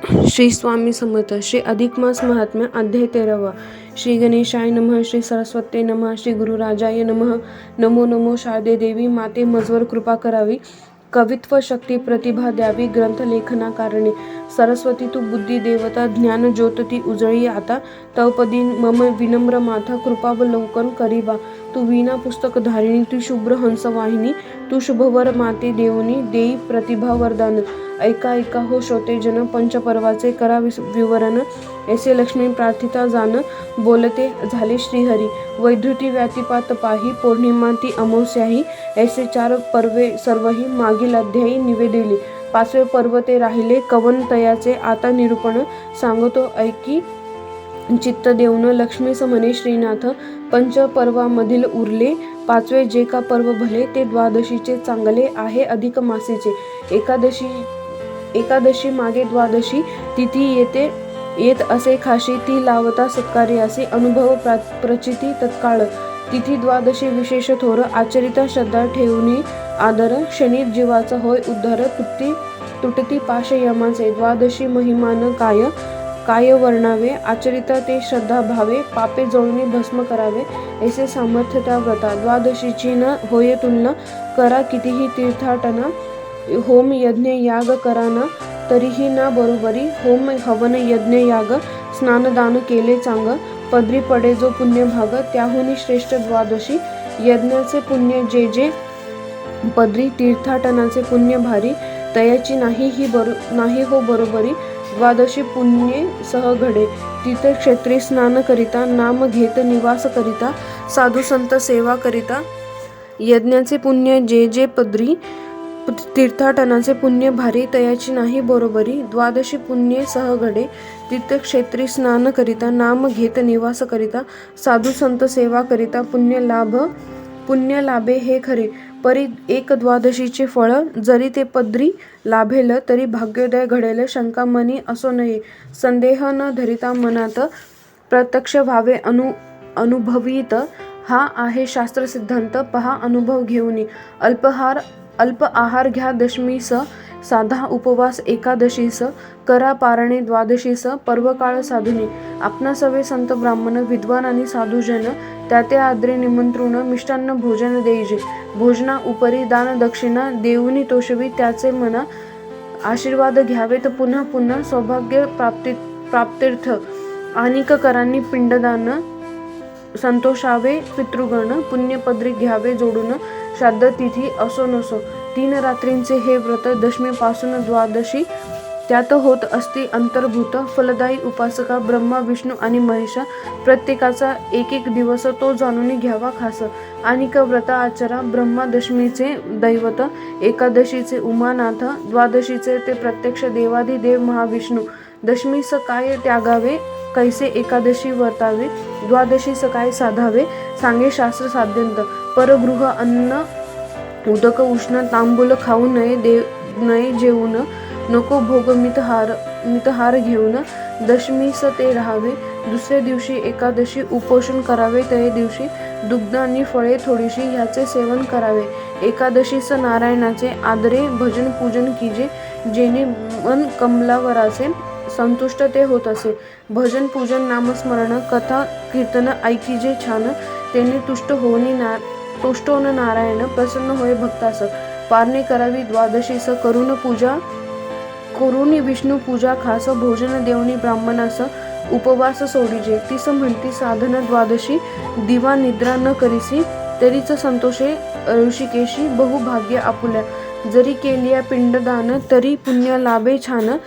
श्री स्वामी समर्थ. श्री अधिक मास महात्म्य अध्याय 13. श्री गणेशाय नमः. श्री सरस्वते नमः. श्री गुरुराजाय नमः. नमो नमो शारदे देवी. माते मजवर कृपा करावी, कवित्व शक्ती प्रतिभा द्यावी ग्रंथ लेखना कारणे. सरस्वती तू बुद्धी देवता, ज्ञान ज्योत ती उजळी आता. तवपदी मम विनम्र माथा, कृपावलोकन करीबा. तू वीणा पुस्तक धारिणी, तू शुभ्र हंस वाहिनी. तू शुभवर माते देवनी, देई प्रतिभा वरदान. ऐका ऐका हो श्रोते जन, पंचपर्वाचे करा विवरण. ऐसे लक्ष्मी प्रार्थिता जान, बोलते झाले श्रीहरी. वैधृती व्यातिपात पाही, पौर्णिमा ती अमावस्याही. ऐसे 4 पर्वे सर्वही, मागील अध्यायी निवेदिली. 5वे पर्व ते राहिले कवन तयाचे, आता निरूपण सांगतो ऐकी चित्त देऊन. लक्ष्मीस म्हणे श्रीनाथ, पंचपर्वामधील उरले 5वे जे का पर्व भले, ते द्वादशीचे चांगले आहे अधिक मासीचे. एकादशी मागे द्वादशी तिथी येत असे खाशी, ती लावता सत्कारी असे. अनुभव प्रचिती तत्काळ, तिथी द्वादशी विशेष थोर. आचरिता श्रद्धा ठेवणी आदर, शनी जीवाचा होय उद्धार. तुटती पाश यमाचे, द्वादशी महिमान काय वर्णावे. आचरिता ते श्रद्धा भावे, पापे जळूनी भस्म करावे. ऐसे सामर्थ्य त्या व्रता, द्वादशीची न होय तुलना. करा कितीही तीर्थाटना, होम यज्ञ याग कराना तरीही ना बरोबरी. होम हवन यज्ञ याग, स्नानदान केले चांग. पदरी पडे जो पुण्य भाग, त्याहुनी श्रेष्ठ द्वादशी. यज्ञाचे पुण्य जे जे पदरी, तीर्थाटनाचे पुण्य भारी. तयाची नाही हो बरोबरी. द्वादशी पुण्ये सह घडे, तीर्थक्षेत्री स्नान करिता. नाम घेत निवास करिता, साधू संत सेवा करिता. यज्ञाचे पुण्य जे जे पदरी, तीर्थाटनाचे पुण्य भारी. तयाची नाही बरोबरी. द्वादशी पुण्ये सह घडे, तीर्थक्षेत्री स्नान करिता. नाम घेत निवास करिता, साधू संत सेवा करिता. पुण्य लाभे हे खरे, परी एक द्वादशीचे फळ. जरी ते पदरी लाभेल, तरी भाग्योदय घडेल. शंका मनी असो नये, संदेह न धरिता मनात. प्रत्यक्ष व्हावे अनुभवित, हा आहे शास्त्र सिद्धांत. पहा अनुभव घेऊनी. अल्प आहार घ्या दशमीस, साधा उपवास एकादशीस. करा पारणे द्वादशीस, पर्वकाळ साधुनी. आपणा सवे संत ब्राह्मण, विद्वान आणि साधुजन. त्या आदरे निमंत्रण, मिष्टान्न भोजन देईजे. भोजना उपरी दान दक्षिणा, देऊनी तोषवी त्याचे मना. आशीर्वाद घ्यावेत पुन्हा पुन्हा, सौभाग्य प्राप्त्यर्थ. आनिक करांनी पिंडदान, संतोषावे पितृगण. पुण्यपदरी घ्यावे जोडून, श्राद्ध तिथी असो नसो. 3 रात्रींचे हे व्रत, दशमीपासून द्वादशी त्यात होत असती अंतर्भूत. फलदायी उपासका, ब्रह्मा विष्णू आणि महेशा. प्रत्येकाचा एक दिवस तो जाणून घ्यावा खास. आनिक व्रत आचरा, ब्रह्मा दशमीचे दैवत. एकादशीचे उमानाथ, द्वादशीचे ते प्रत्यक्ष देवाधिदेव महाविष्णू. दशमीस काय त्यागावे, कैसे एकादशी वर्तावे. द्वादशीस काय साधावे, सांगे शास्त्र साध्यंत. परगृह अन्न उदक उष्ण, तांबूल खाऊ नये जेवून. नको भोग मितहार घेऊन. दशमीस ते राहावे. दुसऱ्या दिवशी एकादशी उपोषण करावे. त्या दिवशी दुग्ध आणि फळे थोडीशी ह्याचे सेवन करावे. एकादशीस नारायणाचे आदरे भजन पूजन कीजे, जेणे मन कमलावराचे संतुष्ट ते होत असे. भजन पूजन नामस्मरण, कथा कीर्तन ऐकीजे छान. तेने तुष्ट होऊन नारायण, प्रसन्न होय भक्तास. पारणे करावी द्वादशीस, करुणी विष्णू पूजा खास. भोजन देवनी ब्राह्मणास, उपवास सोडीजे. तीस म्हणती साधन द्वादशी, दिवा निद्रा न करीसी. तरीच संतोषे ऋषिकेशी, बहुभाग्य आपुल्या. जरी केलिया पिंडदान, तरी पुण्य लाभे छान.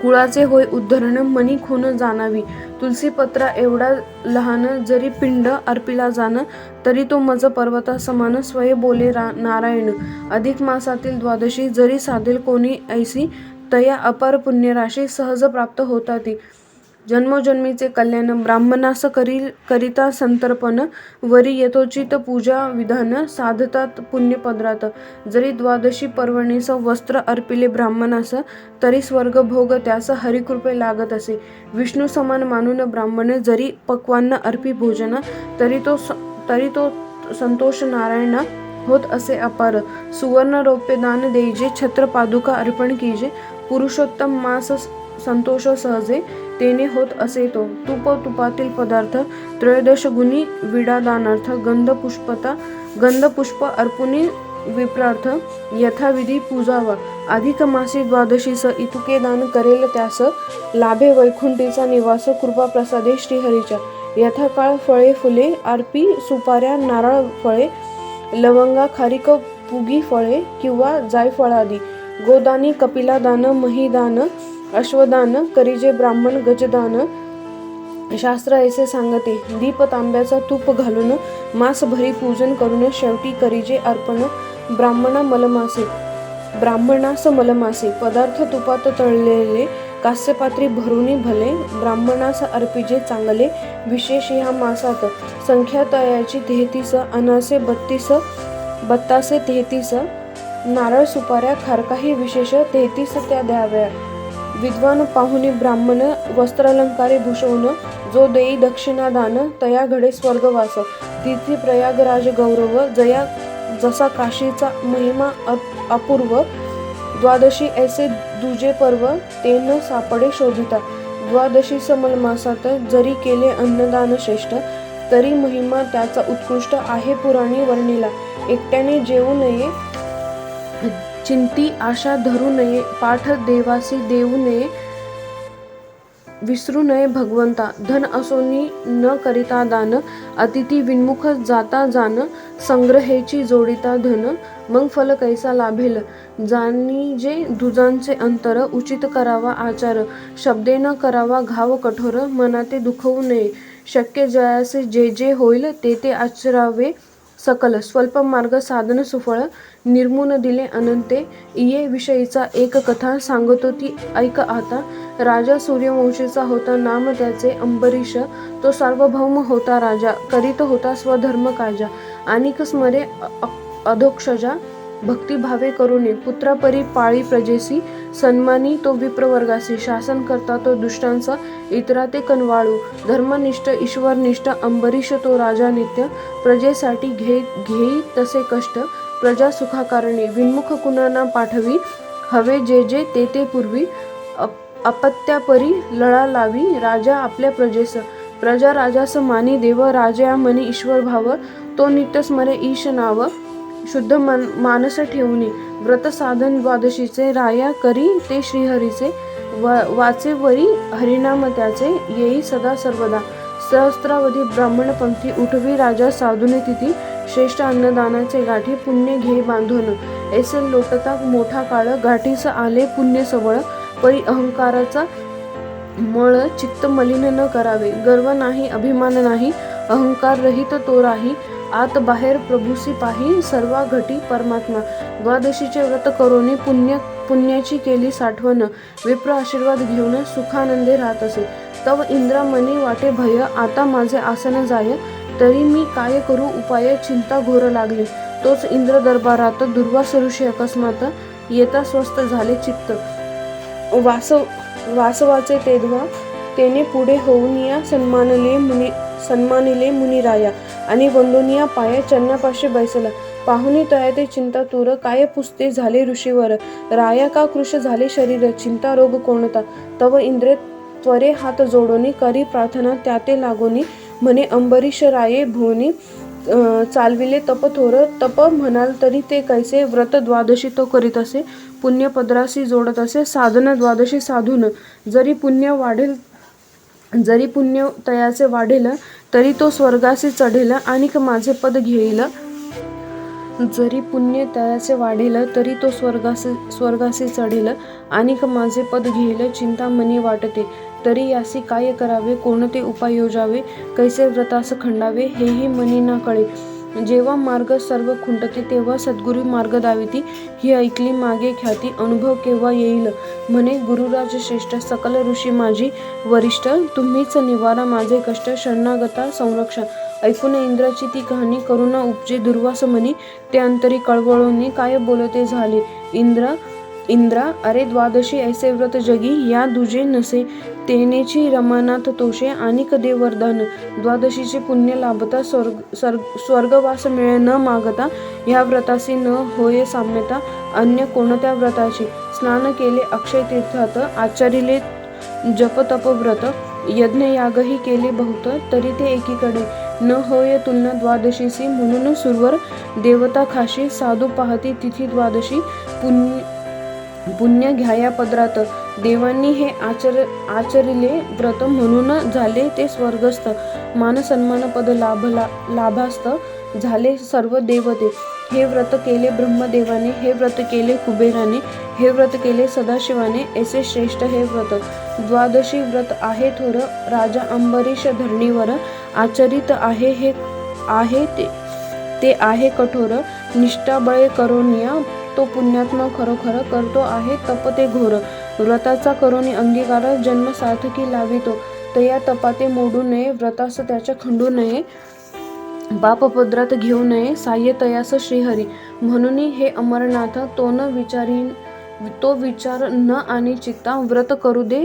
कुळाचे होय उद्धरण, मनी खून जाणावी. तुलसीपत्रा एवढा लहान, जरी पिंड अर्पिला जाण. तरी तो मज पर्वता समान, स्वये बोले नारायण. अधिक मासातील द्वादशी, जरी साधेल कोणी ऐसी. तया अपार पुण्यराशी, सहज प्राप्त होता ती. जन्मोजन्मीचे कल्याण, ब्राह्मणास करिता संतर्पण. वरी यथोचित पूजा विधान, साधतात पुण्यपदरात. जरी द्वादशी पर्वणीस वस्त्र अर्पिले ब्राह्मणास, तरी स्वर्ग भोग त्यास हरिकृपे लागत असे. विष्णू समान मानून ब्राह्मण, जरी पक्वान्न अर्पी भोजन. तरी तो संतोष नारायणा होत असे अपार. सुवर्ण रौप्य दान देईजे, छत्र पादुका अर्पण कीजे. पुरुषोत्तम मास संतोष सहजे तेने होत असे तो. तूप तुपातील पदार्थ त्रयोदश गुणी विडादानार्थ गंधपुष्प अर्पुनी विप्रार्थ यथाविधी पूजावा. अधिक मासी द्वादशीस इतुके दान करेल त्यास लाभे वैकुंठीचा निवास कृपा प्रसादे श्रीहरीच्या. यथाकाळ फळे फुले आरपी सुपाऱ्या नारळ फळे लवंगा खारीक पुगी फळे किंवा जायफळादी. गोदानी कपिलादान महिदान अश्वदान करिजे ब्राह्मण गजदान. शास्त्र ऐसे सांगते. दीप तांब्याचा तूप घालून मास भरी पूजन करून शेवटी करिजे अर्पण ब्राह्मणास मलमासे. पदार्थ तुपात तळलेले कास्यपात्री भरुनी भले ब्राह्मणास अर्पिजे चांगले. विशेष ह्या मासात संख्या तयाची 33 अनासे 32 33 नारळ सुपाऱ्या खारकाही विशेष 33 त्या द्याव्या. विद्वान पाहुणे ब्राह्मण वस्त्रालंकारे भूषवून जो देई दक्षिणादान तया घडे स्वर्गवास. तिथी प्रयागराज गौरव जसा काशीचा महिमा अपूर्व. द्वादशी ऐसे दुजे पर्व ते न सापडे शोधिता. द्वादशी समल मासात जरी केले अन्नदान श्रेष्ठ तरी महिमा त्याचा उत्कृष्ट आहे पुराणी वर्णिला. एकट्याने जेवू नये चिंती आशा धरू नये पाठ देवासी देऊ नये विसरू नये भगवंता. धन असोनी न करिता दान अतिथी विन्मुख जाता जान. संग्रहेची जोडिता धन मग फल कैसा लाभेल. जाणीजे दुजांचे अंतर उचित करावा आचार. शब्दे न करावा घाव कठोर मनाते दुखवू नये. शक्य जयासे जे जे होईल ते ते आचरावे सकल. स्वल्प मार्ग साधन सुफळ निर्मून दिले अनंते. इये विषयीचा एक कथा सांगतो ती ऐक आता. राजा सूर्यवंशीचा होता नाम त्याचे अंबरीश. तो सार्वभौम होता राजा करीत होता स्वधर्म काजा. अनिक स्मरे अधोक्षजा भक्तिभावे करुणे. पुत्रापरी पाळी प्रजेसी सन्मानी तो विप्रवर्गासी. शासन करता तो दुष्टांचा इतरा ते कनवाळू. धर्मनिष्ठ ईश्वरनिष्ठ अंबरीश तो राजा नित्य. प्रजेसाठी घेई तसे कष्ट प्रजा सुखाकारणे. विन्मुख कुणाना पाठवी हवे जे जे ते ते पूर्वी. अपत्यापरी लळा लावी राजा आपल्या प्रजेस. प्रजा राजास मानी देव राजा मनी ईश्वर भाव. तो नित्य स्मरे ईश नाव शुद्ध मानस ठेवणी. व्रत साधन द्वादशीचे राया करी ते श्रीहरीचे. वाचे वरी हरिनाम त्याचे येई सदा सर्वदा. सहस्त्रावधी ब्राह्मण पंक्ती उठवी राजा साधुने तिथी. श्रेष्ठ अन्नदानाचे गाठी पुण्य घे बांधून. ऐसे लोटता मोठा काळ गाठीस आले पुण्य सबळ. परी अहंकाराचा मळ चित्त मलिन न करावे. गर्व नाही अभिमान नाही अहंकार रहित तो राही. आत बाहेर प्रभूसी पाही सर्वा घटी परमात्मा. द्वादशीचे व्रत करोनी पुण्याची केली साठवण. विप्र आशीर्वाद घेऊन सुखानंदे राहत असे. तव इंद्रा मनी वाटे भय आता माझे आसन जाय. तरी मी काय करू उपाय चिंता घोर लागली. तोच इंद्र दरबारात दुर्वास ऋषी अकस्मात येता स्वस्थ झाले चित्त. वासवाचे तेधवा तेने पुढे होऊन या सन्मानिले मुनिराया. आणि वंदोनिया पाया चरणापाशी बैसला. पाहुणी तया ते चिंता तूर काय पुसते झाले ऋषीवर. राया का कृश झाले शरीर चिंता रोग कोणता. तव इंद्रे त्वरे हात जोडोनी करी प्रार्थना त्याते लागोनी. म्हणे अंबरीश राये भुवनी चालविले तप थोर. तप म्हणाल तरी ते कैसे. व्रत द्वादशी तो करीत असे पुण्य पदरासी जोडत असे. साधन द्वादशी साधून जरी पुण्य तयाचे वाढेल तरी तो स्वर्गासी चढेल आणिक माझे पद घेईल. जरी पुण्य तयाचे वाढेल तरी तो स्वर्गासी चढेल आणिक माझे पद घेईल. चिंता मनी वाटते तरी यासी काय करावे. कोणते उपाय योजावे कैसे व्रतास खंडावे हेही मनी ना कळे. जेव्हा मार्ग सर्व खुंटते तेव्हा सद्गुरू मार्ग दाविती. ही ऐकली मागे ख्याती अनुभव केव्हा येईल. म्हणे गुरुराज श्रेष्ठ सकल ऋषी माझी वरिष्ठ. तुम्हीच निवारा माझे कष्ट शरणागता संरक्षण. ऐकून इंद्राची ती कहाणी करुणा उपजे दुर्वास म्हणी. ते अंतरी कळवळून काय बोलते झाले. इंद्रा अरे द्वादशी ऐसे व्रत जगी या दुजे नसे. तेनेची रमानाथ तोषे आणिक दे वरदान. द्वादशीचे पुण्य लाभता स्वर्गवास मिळे न मागता. ह्या व्रतासी न होय साम्यता अन्य कोणत्या व्रताची. स्नान केले अक्षय तीर्थात, आचरिले जपतप व्रत, यज्ञयागही केले बहुत, तरी ते एकीकडे न होय तुलना द्वादशीसी, म्हणून सुरवर देवता खाशी, साधू पाहती तिथी द्वादशी, पुण्य घ्याया पदरात, देवांनी हे आचरिले व्रत, म्हणून झाले ते स्वर्गस्थ, मान सन्मान पद लाभास्त झाले सर्व देवते. हे व्रत केले ब्रह्मदेवाने, हे व्रत केले कुबेराने, हे व्रत केले सदाशिवाने, ऐसे श्रेष्ठ हे व्रत. द्वादशी व्रत आहे थोर, राजा अंबरीश धरणीवर, आचरित आहे ते आहे कठोर, निष्ठाबळे करोनिया, तो पुण्यात्मा खरोखर, करतो आहे तप ते घोर. व्रताचा करोनी अंगीकार, जन्म सार्थकी लावितो, तया तपाते मोडू नये, व्रतास त्याच्या खंडू नये, पापपदरात घेऊ नये, साह्य तयास श्रीहरी. म्हणून हे अमरनाथ, तो विचार न आणि चित्ता, व्रत करू दे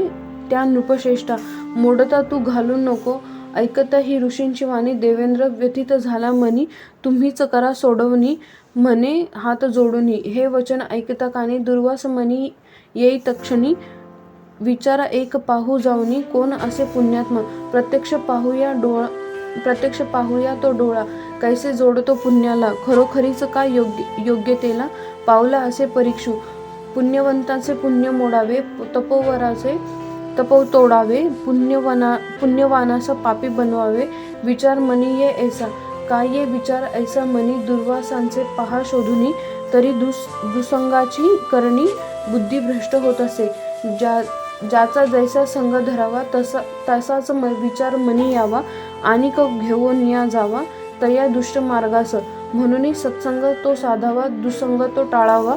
त्या नृपश्रेष्ठा, मोडता तू घालू नको, ऐकता ही ऋषींची वाणी. देवेंद्र व्यथित झाला मनी, तुम्हीच करा सोडवणी, म्हणे हात जोडुनी, हे वचन ऐकता कानी, दुर्वास मनी येई तक्षणी, विचारा एक पाहू जाऊनी, कोण असे पुण्यात्मा, प्रत्यक्ष पाहूया तो डोळा, कैसे जोडतो पुण्याला, खरोखरीच का योग्यतेला, पावला असे परीक्षू, पुण्यवंताचे पुण्य मोडावे, तपोवराचे तपव तोडावे, पुण्यवानास पापी बनवावे, विचार मनी ये ऐसा, काय ये विचार ऐसा मनी, दुर्वासांचे पहा शोधुनी, तरी दुसंगाची करणी बुद्धी भ्रष्ट होत असे, ज्याचा जैसा संग धरावा तसाच विचार मनी यावा, आणि घेऊन या जावा तया दुष्ट मार्गास, म्हणून सत्संग तो साधावा, दुसंग तो टाळावा,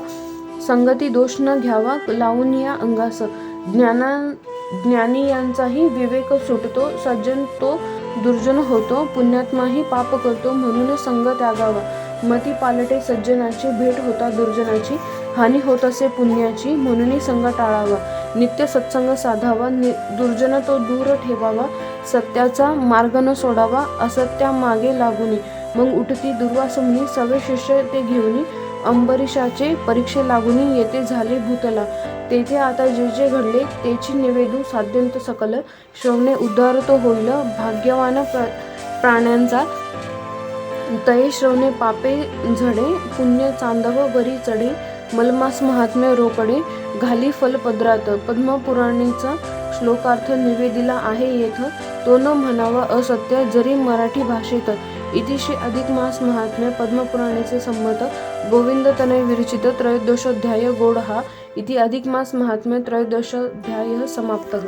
संगती दोष न घ्यावा, लावून या अंगास, ज्ञानी यांचाही विवेक सुटतो, सज्जन तो दुर्जन होतो, पुण्यात्माही पाप करतो, म्हणून संग त्यागावा, मती पालटे सज्जनाची, भेट होता दुर्जनाची, हानी होत असे पुण्याची, म्हणून संग टाळावा, नित्य सत्संग साधावा, दुर्जन तो दूर ठेवावा, सत्याचा मार्ग न सोडावा, असत्या मागे लागुनी, मग उठती दुर्वास मुनी, सगळे शिष्य ते घेऊनी, अंबरीशाचे परीक्षे लागुनी, येथे झाले भूतला, तेथे आता जे जे घडले, तेची निवेदू साध्यंत सकल, श्रवणे उद्धार तो होईल, भाग्यवान प्राण्यांचा, तये श्रवणे पापे झडे, पुण्य चांदव बरी चढे, मलमास महात्म्य रोकडे, घाली फल पदरात, पद्मपुराणीचा श्लोकार्थ निवेदिला आहे येथ, तो न म्हणावा असत्य, जरी मराठी भाषेत, इतिश्री अधिक मास महात्म्य, पद्मपुराणेचे संमत, गोविंद तनय विरचित, त्रयोदशोध्याय गोड हा, इति अधिक मास महात्म्य, त्रयोदशोध्याय समाप्तः.